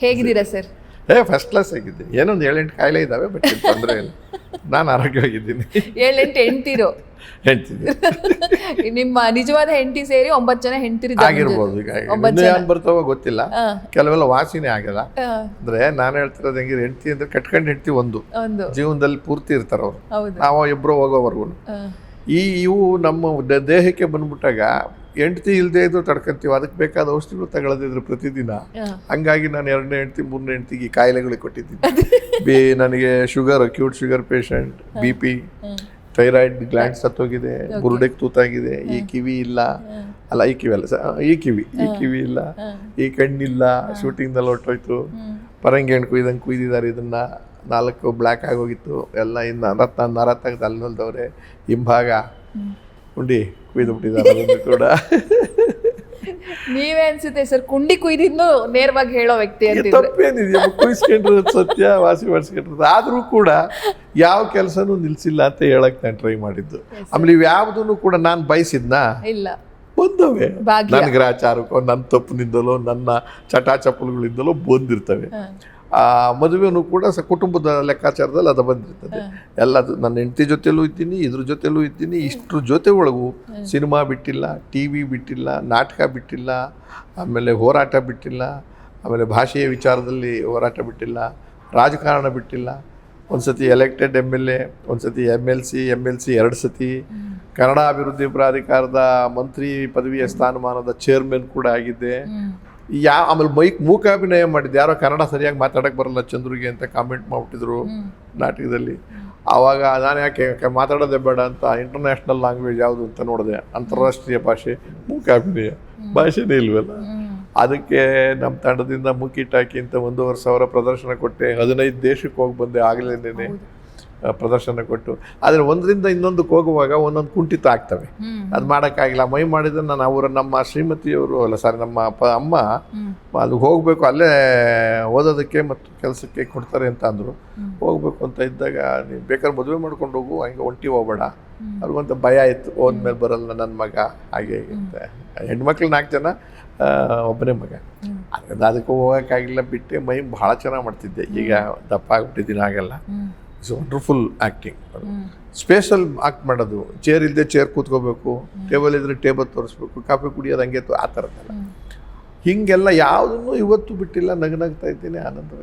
ಹೇಗಿದ್ದೀರಾ sir? First class ಆಗಿದ್ದೀನಿ. ಏನೊಂದು 7-8 ಕಾಯಿಲೆ ಇದ್ದಾವೆ, ಬಟ್ ತೊಂದರೆ ಇಲ್ಲ. ನಾನು ಆರೋಗ್ಯವಾಗಿದ್ದೀನಿ. 7-8 ಹೆಂಡ್ತಿರು ಹೇಳ್ತಿದ್ದೀನಿ ನಿಮ್ಮ ನಿಜವಾದ ಹೆಂಡತಿ ಸೇರಿ 9 ಜನ ಹೆಂಡತಿರು ಆಗಿರ್ಬೋದು. ಈಗ ಇನ್ನೂ ಏನು ಬರ್ತಾವೋ ಗೊತ್ತಿಲ್ಲ, ಕೆಲವೆಲ್ಲ ವಾಸಿನೇ ಆಗಲ್ಲ. ಅಂದ್ರೆ ನಾನು ಹೇಳ್ತಿರೋದು ಹೆಂಗಿದೆ, ಹೆಂಡತಿ ಅಂದ್ರೆ ಕಟ್ಕೊಂಡು ಹೆಂಡತಿ ಒಂದು ಜೀವನದಲ್ಲಿ ಪೂರ್ತಿ ಇರ್ತಾರ ಅವರು, ನಾವು ಇಬ್ಬರು ಹೋಗೋವರೆಗೂ. ಇವು ನಮ್ಮ ದೇಹಕ್ಕೆ ಬಂದ್ಬಿಟ್ಟಾಗ ಹೆಂಡತಿ ಇಲ್ಲದೆ ಇದ್ದು ತಡ್ಕೊಂತೀವಿ, ಅದಕ್ಕೆ ಬೇಕಾದ ಔಷಧಿಗಳು ತಗೊಳ್ಳೋದಿದ್ರು ಪ್ರತಿದಿನ. ಹಂಗಾಗಿ ನಾನು 2ನೇ ಹೆಂಡತಿ 3ನೇ ಹೆಂಡತಿಗೆ ಕಾಯಿಲೆಗಳಿಗೆ ಕೊಟ್ಟಿದ್ದೀನಿ. ನನಗೆ sugar, acute sugar patient, BP, thyroid gland ಸತ್ತೋಗಿದೆ, ಬುರುಡೆಗೆ ತೂತಾಗಿದೆ, ಈ ಕಿವಿ ಇಲ್ಲ, ಅಲ್ಲ ಈ ಕಿವಿ ಅಲ್ಲ, ಈ ಕಿವಿ ಇಲ್ಲ, ಈ ಕಣ್ಣಿಲ್ಲ, ಶೂಟಿಂಗ್ನಲ್ಲಿ ಹೊಟ್ಟೋಯ್ತು, ಪರಂಗಿ ಹಣ್ಣು ಕುಯ್ದಿದ್ದಾರೆ, ಇದನ್ನ 4 ಬ್ಲ್ಯಾಕ್ ಆಗೋಗಿತ್ತು ಎಲ್ಲ. ಇನ್ನು ನರ ತೆಗೆದು ಅಲ್ಲಿ ನೋಲ್ದವ್ರೆ, ಹಿಂಭಾಗ ಉಂಡಿ ಕುಯ್ದು ಬಿಟ್ಟಿದ್ದಾರೆ ಅದನ್ನು ಕೂಡ. ನೀವೇ ಅನ್ಸುತ್ತೆ ಸರ್ ಕುಂಡಿ ಕುಯ್ದಿದ್ದು ನೇರವಾಗಿ ಹೇಳೋ ವ್ಯಕ್ತಿ ಅಂತ. ತಪ್ಪೇನಿದೆಯಾ, ಕುಯ್ಸ್ಕೊಂಡಿರೋದು ಸತ್ಯ, ವಾಸಿ ಮಾಡಿಸ್ಕೊಂಡಿರೋದು. ಆದರೂ ಕೂಡ ಯಾವ ಕೆಲಸನೂ ನಿಲ್ಸಿಲ್ಲ ಅಂತ ಹೇಳಕ್ ನಾನು ಟ್ರೈ ಮಾಡಿದ್ದು. ಆಮೇಲೆ ಇವು ಯಾವುದನ್ನು ಕೂಡ ನಾನು ಬಯಸಿದ್ನಾ ಇಲ್ಲ, ಬಂದವೆ ನನ್ನ ಗ್ರಹಚಾರಕ್ಕೋ, ನನ್ನ ತಪ್ಪಿನಿಂದಲೋ, ನನ್ನ ಚಟಾಚಪ್ಪಲುಗಳಿಂದಲೋ ಬಂದಿರ್ತವೆ. ಮದುವೆನೂ ಕೂಡ ಕುಟುಂಬದ ಲೆಕ್ಕಾಚಾರದಲ್ಲಿ ಅದು ಬಂದಿರ್ತದೆ. ಎಲ್ಲದು ನನ್ನ ಹೆಂಡತಿ ಜೊತೆಲೂ ಇದ್ದೀನಿ, ಇದ್ರ ಜೊತೆಲೂ ಇದ್ದೀನಿ. ಇಷ್ಟ್ರ ಜೊತೆ ಒಳಗೂ ಸಿನಿಮಾ ಬಿಟ್ಟಿಲ್ಲ, TV ಬಿಟ್ಟಿಲ್ಲ, ನಾಟಕ ಬಿಟ್ಟಿಲ್ಲ, ಆಮೇಲೆ ಹೋರಾಟ ಬಿಟ್ಟಿಲ್ಲ, ಆಮೇಲೆ ಭಾಷೆಯ ವಿಚಾರದಲ್ಲಿ ಹೋರಾಟ ಬಿಟ್ಟಿಲ್ಲ, ರಾಜಕಾರಣ ಬಿಟ್ಟಿಲ್ಲ. ಒಂದು ಸತಿ ಎಲೆಕ್ಟೆಡ್ MLA, ಒಂದು ಸತಿ MLC 2 ಸತಿ, ಕನ್ನಡ ಅಭಿವೃದ್ಧಿ ಪ್ರಾಧಿಕಾರದ ಮಂತ್ರಿ ಪದವಿಯ ಸ್ಥಾನಮಾನದ ಚೇರ್ಮನ್ ಕೂಡ ಆಗಿದ್ದೆ. ಆಮೇಲೆ ಮೂಕಾಭಿನಯ ಮಾಡಿದ್ದೆ. ಯಾರೋ ಕನ್ನಡ ಸರಿಯಾಗಿ ಮಾತಾಡಕ್ಕೆ ಬರಲ್ಲ ಚಂದ್ರಿಗೆ ಅಂತ ಕಾಮೆಂಟ್ ಮಾಡ್ಬಿಟ್ಟಿದ್ರು ನಾಟಕದಲ್ಲಿ. ಆವಾಗ ನಾನು ಯಾಕೆ ಮಾತಾಡೋದೇ ಬೇಡ ಅಂತ ಇಂಟರ್ನ್ಯಾಷನಲ್ ಲ್ಯಾಂಗ್ವೇಜ್ ಯಾವುದು ಅಂತ ನೋಡಿದೆ. ಅಂತಾರಾಷ್ಟ್ರೀಯ ಭಾಷೆ ಮೂಕಾಭಿನಯ, ಭಾಷೆನೇ ಇಲ್ವಲ್ಲ. ಅದಕ್ಕೆ ನಮ್ಮ ತಂಡದಿಂದ ಮೂಕಿಟಾಕಿ ಅಂತ 1,500 ಪ್ರದರ್ಶನ ಕೊಟ್ಟೆ. 15 ದೇಶಕ್ಕೆ ಹೋಗಿ ಬಂದೆ ಆಗಲೇನೆ ಪ್ರದರ್ಶನ ಕೊಟ್ಟು. ಆದರೆ ಒಂದರಿಂದ ಇನ್ನೊಂದಕ್ಕೆ ಹೋಗುವಾಗ ಒಂದೊಂದು ಕುಂಠಿತ ಆಗ್ತವೆ, ಅದು ಮಾಡೋಕ್ಕಾಗಿಲ್ಲ. ಮೈ ಮಾಡಿದ್ರೆ ನಾನು ನಮ್ಮ ಶ್ರೀಮತಿಯವರು ನಮ್ಮ ಅಮ್ಮ ಅಲ್ಲಿ ಹೋಗಬೇಕು, ಅಲ್ಲೇ ಓದೋದಕ್ಕೆ ಮತ್ತು ಕೆಲಸಕ್ಕೆ ಕೊಡ್ತಾರೆ ಅಂತ ಅಂದರು. ಹೋಗ್ಬೇಕು ಅಂತ ಇದ್ದಾಗ ನೀನು ಬೇಕಾದ್ರೆ ಮದುವೆ ಮಾಡ್ಕೊಂಡು ಹೋಗು, ಹಂಗೆ ಒಂಟಿ ಹೋಗ್ಬೇಡ. ಅವ್ರಿಗೊಂದು ಭಯ ಇತ್ತು, ಹೋದ್ಮೇಲೆ ಬರಲ್ಲ ನನ್ನ ಮಗ ಹಾಗೆ ಅಂತ. ಹೆಣ್ಮಕ್ಳು 4 ಜನ, ಒಬ್ಬನೇ ಮಗ. ಅದಕ್ಕೆ ಹೋಗೋಕ್ಕಾಗಿಲ್ಲ, ಬಿಟ್ಟೆ. ಮೈ ಭಾಳ ಚೆನ್ನಾಗಿ ಮಾಡ್ತಿದ್ದೆ. ಈಗ ದಪ್ಪ ಆಗ್ಬಿಟ್ಟಿದ್ದೀನಿ, ಆಗಲ್ಲ. It's wonderful acting. Special act ಮಾಡೋದು, ಚೇರ್ ಇಲ್ಲದೆ ಚೇರ್ ಕೂತ್ಕೋಬೇಕು, ಟೇಬಲ್ ಇದ್ದರೆ ಟೇಬಲ್ ತೋರಿಸ್ಬೇಕು, ಕಾಫಿ ಕುಡಿಯೋದು ಹಂಗೆ ಆ ಥರದ್ದೆಲ್ಲ. ಹೀಗೆಲ್ಲ ಯಾವುದನ್ನು ಇವತ್ತು ಬಿಟ್ಟಿಲ್ಲ. ನಗ್ತಾ ಇದ್ದೀನಿ, ಆನಂದ